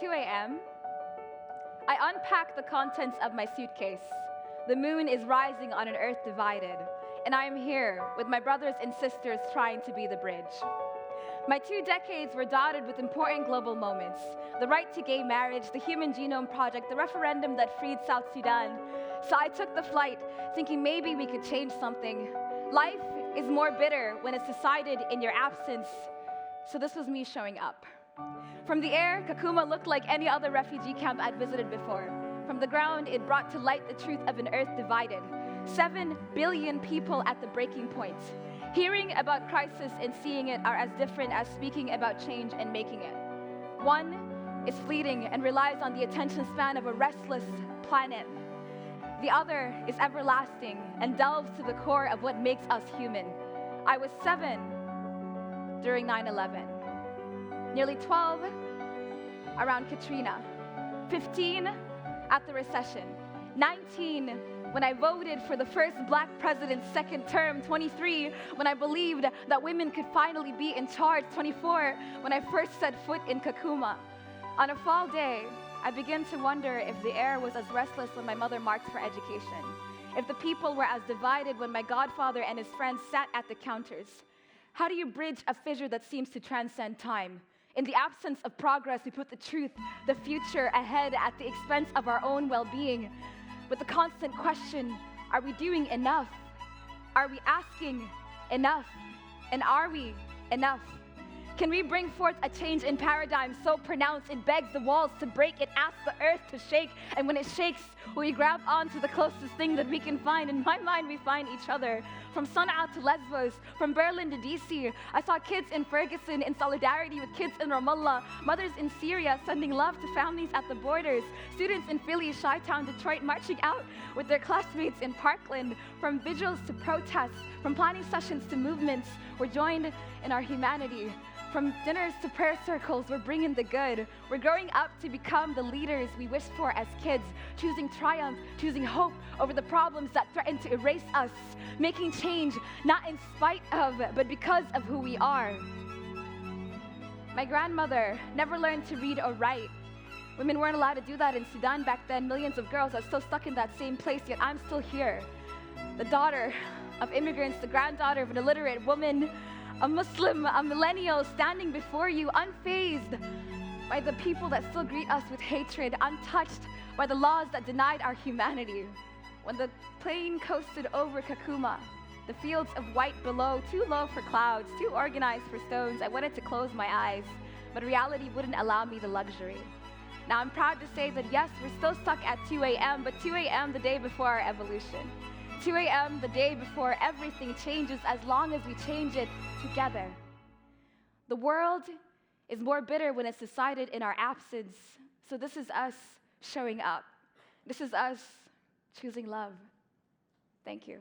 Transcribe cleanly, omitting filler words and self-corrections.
2 a.m., I unpack the contents of my suitcase. The moon is rising on an earth divided, and I am here with my brothers and sisters trying to be the bridge. My 2 decades were dotted with important global moments: the right to gay marriage, the Human Genome Project, the referendum that freed South Sudan. So I took the flight, thinking maybe we could change something. Life is more bitter when it's decided in your absence, so this was me showing up. From the air, Kakuma looked like any other refugee camp I'd visited before. From the ground, it brought to light the truth of an earth divided. 7 billion people at the breaking point. Hearing about crisis and seeing it are as different as speaking about change and making it. One is fleeting and relies on the attention span of a restless planet. The other is everlasting and delves to the core of what makes us human. I was 7 during 9/11, nearly 12 around Katrina, 15 at the recession, 19 when I voted for the first Black president's second term, 23 when I believed that women could finally be in charge, 24 when I first set foot in Kakuma. On a fall day, I began to wonder if the air was as restless when my mother marched for education, if the people were as divided when my godfather and his friends sat at the counters. How do you bridge a fissure that seems to transcend time? In the absence of progress, we put the truth, the future ahead at the expense of our own well-being. With the constant question, are we doing enough? Are we asking enough? And are we enough? Can we bring forth a change in paradigm so pronounced it begs the walls to break, it asks the earth to shake, and when it shakes, we grab onto the closest thing that we can find? In my mind, we find each other. From Sana'a to Lesbos, from Berlin to DC, I saw kids in Ferguson in solidarity with kids in Ramallah, mothers in Syria sending love to families at the borders, students in Philly, Chi-Town, Detroit marching out with their classmates in Parkland. From vigils to protests, from planning sessions to movements, we're joined in our humanity. From dinners to prayer circles, we're bringing the good. We're growing up to become the leaders we wished for as kids, choosing triumph, choosing hope over the problems that threaten to erase us, making change not in spite of, but because of who we are. My grandmother never learned to read or write. Women weren't allowed to do that in Sudan back then. Millions of girls are still stuck in that same place, yet I'm still here. The daughter of immigrants, the granddaughter of an illiterate woman, a Muslim, a millennial standing before you, unfazed by the people that still greet us with hatred, untouched by the laws that denied our humanity. When the plane coasted over Kakuma, the fields of white below, too low for clouds, too organized for stones, I wanted to close my eyes, but reality wouldn't allow me the luxury. Now I'm proud to say that yes, we're still stuck at 2 a.m., but 2 a.m. the day before our evolution. 2 a.m. the day before everything changes, as long as we change it together. The world is more bitter when it's decided in our absence, so this is us showing up. This is us choosing love. Thank you.